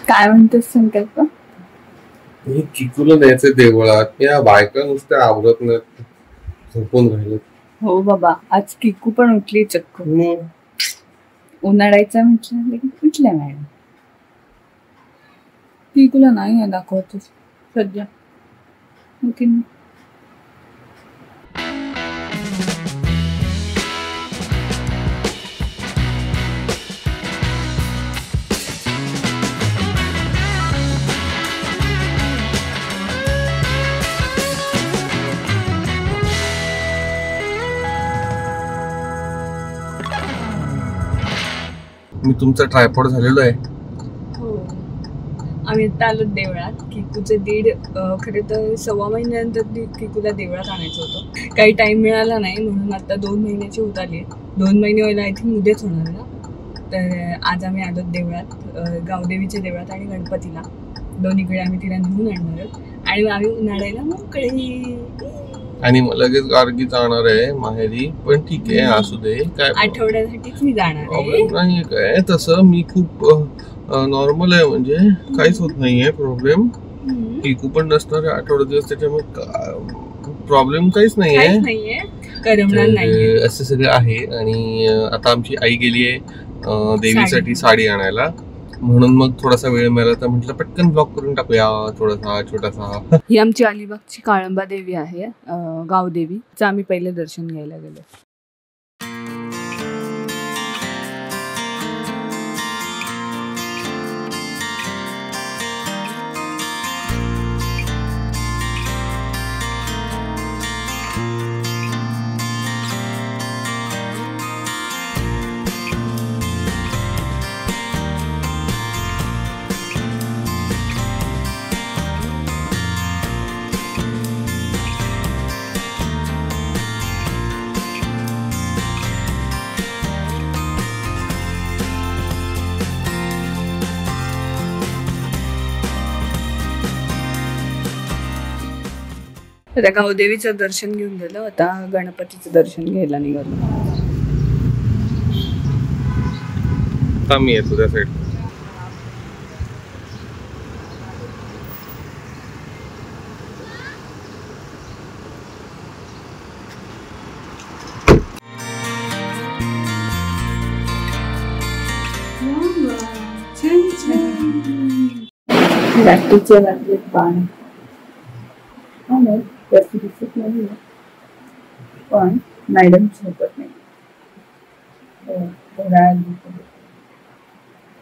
काय म्हणतोस संकल्प? हे किकूला न्यायचं देवळात, या बायका नुसत्या आवरत नाहीत, झोपून राहिले. हो बाबा, आज किकू पण उठली चक्क. उन्हाळायचं म्हटलं की उठल्या मॅडम. किकूला नाही दाखवतोस सध्या. ओके. मी तुमचा ट्रायपॉड झालेलो आहे. हो, आम्ही आता आलो देवळात. किकूचे खरे तर 1.25 महिन्यानंतर किकूला देवळात आणायचं होतं. काही टाइम मिळाला नाही म्हणून आता 2 महिन्याची होत आली. 2 महिने व्हायला आय थिंक उद्याच होणार ना. तर आज आम्ही आलो देवळात, गावदेवीच्या देवळात आणि गणपतीला. दोन्हीकडे आम्ही तिला नेऊन आणणार आहोत आणि आम्ही उन्हाळ्याला मोकळे. आणि मला लगेच गार्गी जाणार आहे माहेरी, पण ठीक आहे असू दे. काय आठवड्यासाठीच मी जाणार आहे. नाही काय तसं, मी खूप नॉर्मल आहे, म्हणजे काहीच होत नाहीये प्रॉब्लेम. किकू पण नसणार आहे 8 दिवस, त्याच्यामुळे प्रॉब्लेम काहीच नाहीये. करमणार नाहीये असे सगळे आहे. आणि आता आमची आई गेली आहे देवीसाठी साडी आणायला, म्हणून मग थोडासा वेळ मिळाला तर म्हटलं पटकन ब्लॉक करून टाकूया थोडासा छोटासा. ही आमची अलिबागची काळंबा देवी आहे, गावदेवीचं आम्ही पहिले दर्शन घ्यायला गेलो. आता गावदेवीचं दर्शन घेऊन झालं, आता गणपतीचं दर्शन घ्यायला निघालो. मी येतो त्या साईड. रात्रीच्या रात्री पाणी त्याची दिसत नाही, पण मॅडम झोपत नाही.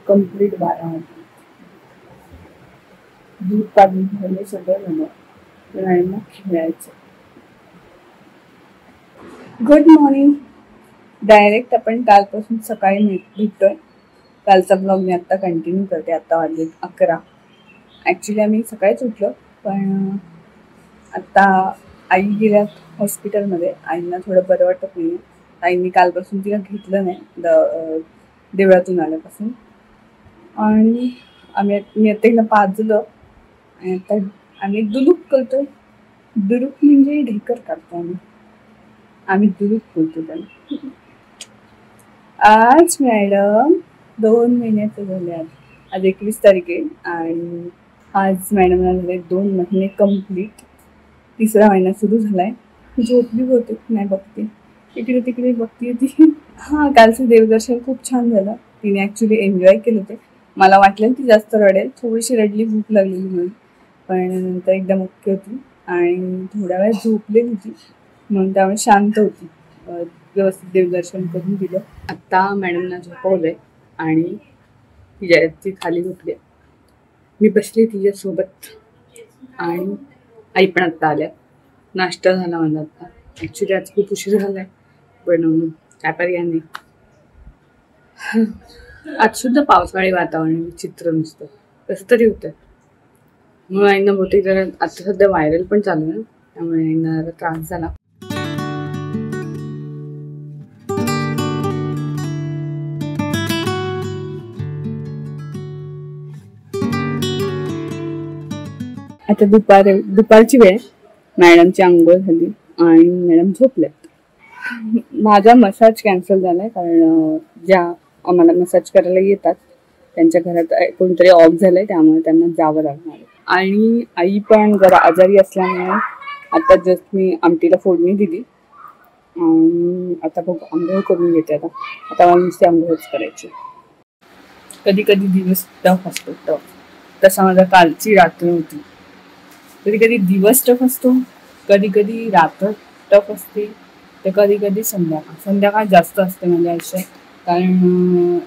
कम्प्लीट 12 वाजता दूध पाणी झालं, सगळं झालं. मॅडमला खेळायचं. Good morning. डायरेक्ट आपण कालपासून सकाळी भेटतोय. कालचा ब्लॉग मी आत्ता कंटिन्यू करते. आत्ता वाजले 11. ॲक्च्युली आम्ही सकाळीच उठलो, पण आत्ता आई गेल्या हॉस्पिटलमध्ये. आईंना थोडं बरं वाटत नाही. आईंनी कालपासून तिला घेतलं नाही देवळातून आल्यापासून. आणि मी आता हिला पाजलं आणि आता आम्ही दुलूक करतोय. दुरुक म्हणजे ढेकर काढतो आम्ही दुरुक बोलतो त्याला. आज मॅडम 2 महिन्याचं झाले. आज 21 तारीख आहे आणि आज मॅडमला झाले 2 महिने कम्प्लीट. 3रा महिना सुरू झालाय. झोपली होते नाही बघते, इकडे तिकडे बघते ती. कालचं देवदर्शन खूप छान झालं. तिने ॲक्च्युली एन्जॉय केलं ते. मला वाटलं ती जास्त रडेल, थोडीशी रडली, भूक लागलेली म्हणून, पण नंतर एकदम ओके होती आणि थोड्या वेळ झोपलेली ती, म्हणून त्यामुळे शांत होती. व्यवस्थित देवदर्शन करून दिलं. आत्ता मॅडमना झोपवलंय आणि ती खाली झोपली. मी बसले तिच्यासोबत आणि आई पण आत्ता आल्या. नाश्ता झाला माझा आत्ता. ॲक्च्युली आज खूप उशीर झालाय, पण काय पर्याय नाही. आज सुद्धा पावसाळी वातावरण, विचित्र नुसतं कसं तरी होतं. मग आईंना बहुतेक जरा आता सध्या व्हायरल पण चालू आहे ना, त्यामुळे आईंना जरा त्रास झाला. आता दुपारची वेळ. मॅडमची आंघोळ झाली आणि मॅडम झोपल्यात. माझा मसाज कॅन्सल झालाय, कारण ज्या आम्हाला मसाज करायला येतात त्यांच्या घरात कोणतरी ऑफ झालंय, त्यामुळे त्यांना जावं लागणार आहे. आणि आई पण जरा आजारी असल्यामुळे आता जस्ट मी आमटीला फोडणी दिली. आता बघ आंघोळ करून घेते. आता मला नुसती आंघोळच करायची. कधी कधी दिवस टफ असतो, तसा माझा कालची रात्र होती. कधी कधी दिवस टफ असतो, कधी कधी रात्र टफ असते, तर कधी कधी संध्याकाळ जास्त असते माझ्या आयुष्यात. कारण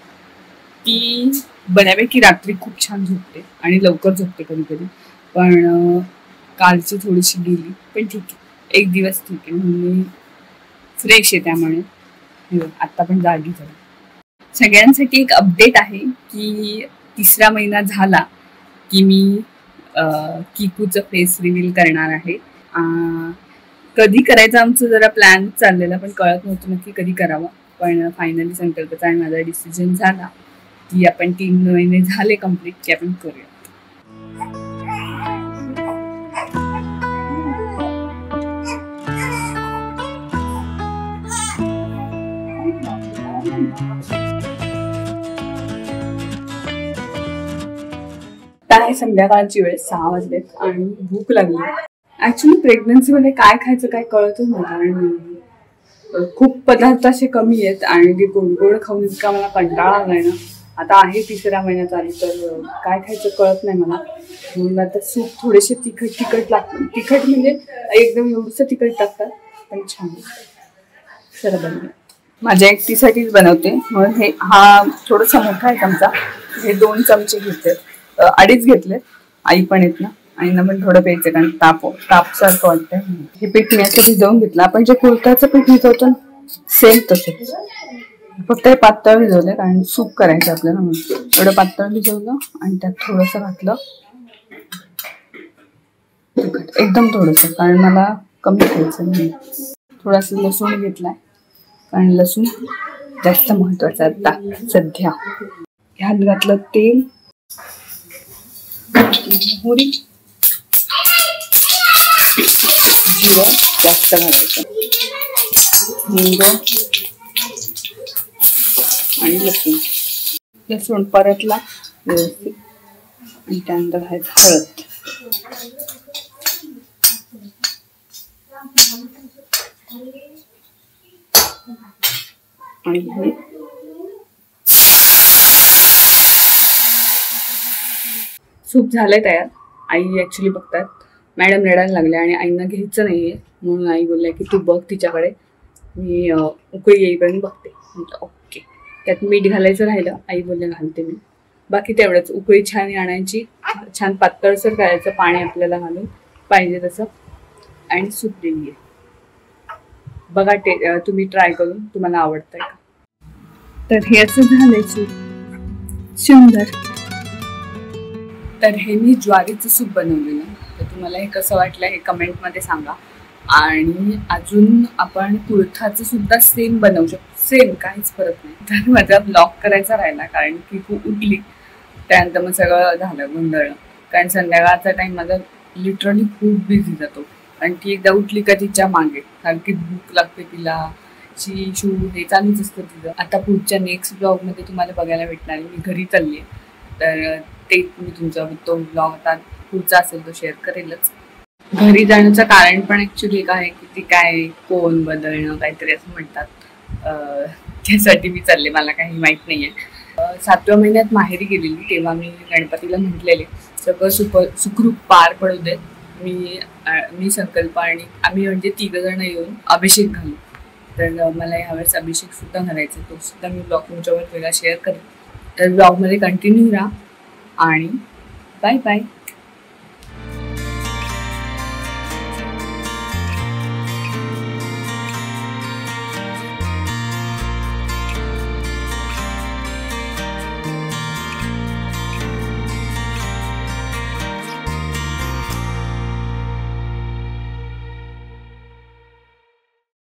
ती बऱ्यापैकी रात्री खूप छान झोपते आणि लवकर झोपते कधी कधी. पण कालची थोडीशी गेली, पण ठीक आहे, एक दिवस ठीक आहे, म्हणून फ्रेश आहे. त्यामुळे आता पण जागी झाली. सगळ्यांसाठी एक अपडेट आहे की 3रा महिना झाला की मी किकूचं फेस रिव्हील करणार आहे. कधी करायचं आमचं जरा प्लॅन चाललेला, पण कळत नव्हतं नक्की कधी करावं. पण फायनली संकल्पचा आणि माझा डिसिजन झाला की आपण 3 महिने झाले कम्प्लीट की आपण करूया. आहे संध्याकाळची वेळ, 6 वाजलेत आणि भूक लागली. ऍक्च्युली प्रेग्नन्सीमध्ये काय खायचं काय कळतच नाही, कारण खूप पदार्थ असे कमी आहेत आणि ते गोड गोड खाऊन इतका मला कंटाळा आलाय ना. आता आहे 3रा महिना चालू, तर काय खायचं कळत नाही मला. म्हणून आता सूप थोडेसे तिखट लागतात. तिखट म्हणजे एकदम एवढंसं तिखट टाकतात, पण छान सर बनवलं. माझ्या एकटीसाठीच बनवते म्हणून हा थोडासा मोठा आहे चमचा. हे 2 चमचे घेतले, 2.5 घेतले. आई पण येत ना, आईना पण थोडं प्यायचं कारण तापसारखं वाटतंय. हे पीठ मी असं भिजवून घेतलं. आपण जे कुळथाचं पीठ भिजवतो सेम तसंच, फक्त हे पातळ भिजवलं कारण सूप करायचं आपल्याला, म्हणून एवढं पातळ भिजवलं आणि त्यात थोडंसं घातलं तिखट, एकदम थोडंसं, कारण मला कमी खायचं नाही. थोडासा लसूण घेतलाय कारण लसूण जास्त महत्वाचं आता सध्या. ह्यात घातलं तेल, मोहरी, जिरं जास्त घालायचं, हिंग आणि लसूण परतला व्यवस्थित आणि त्यानंतर घालायचं हळद. आणि सूप झालंय तयार. आई ऍक्च्युली बघतात, मॅडम रडायला लागल्या आणि आईना घ्यायचं नाहीये, म्हणून आई बोलल्या की तू बघ तिच्याकडे, मी उकळी येईपर्यंत बघते. ओके. त्यात मीठ घालायचं राहिलं, आई बोलल्या घालते मी. बाकी तेवढंच, उकळी छान आणायची, छान पातळसर करायचं पाणी आपल्याला घालून पाहिजे तसं, आणि सूप दिली आहे. बघा तुम्ही ट्राय करून, तुम्हाला आवडतंय का. तर हे असं झालंय सूप, सुंदर. तर हे मी ज्वारीचं सूप बनवलेलं. तर तुम्हाला हे कसं वाटलं हे कमेंटमध्ये सांगा. आणि अजून आपण कुळथाचं सुद्धा सेम बनवू शकतो, सेम, काहीच फरक नाही. तर माझा ब्लॉग करायचा राहिला कारण की खूप उठली, त्यानंतर मग सगळं झालं गोंधळ. कारण संध्याकाळचा टाइम माझा लिटरली खूप बिझी जातो. आणि ती एकदा उठली का तिच्या मागे सारखी भूक लागते तिला, शी शू हे चालूच असतं तिचं. आता पुढच्या नेक्स्ट ब्लॉगमध्ये तुम्हाला बघायला भेटणार आहे मी घरी चालली आहे. तर ते मी तुमचा तो ब्लॉग आता पुढचा असेल तो शेअर करेलच. घरी जाण्याचं कारण पण ॲक्च्युली एक आहे की ती काय कोण बदलणं काहीतरी असं म्हणतात, त्यासाठी मी चालले. मला काही माहीत नाही आहे. 7व्या महिन्यात माहेरी गेलेली, तेव्हा मी गणपतीला म्हटलेले सगळं सुखरूप पार पडू देत. मी संकल्प आणि आम्ही म्हणजे 3 जण येऊन अभिषेक घालू. तर मला यावेळेस अभिषेक सुद्धा घालायचा, तो सुद्धा मी ब्लॉग तुमच्यावर वेगळा शेअर करेन. तर ब्लॉगमध्ये कंटिन्यू राहा आणि बाय बाय.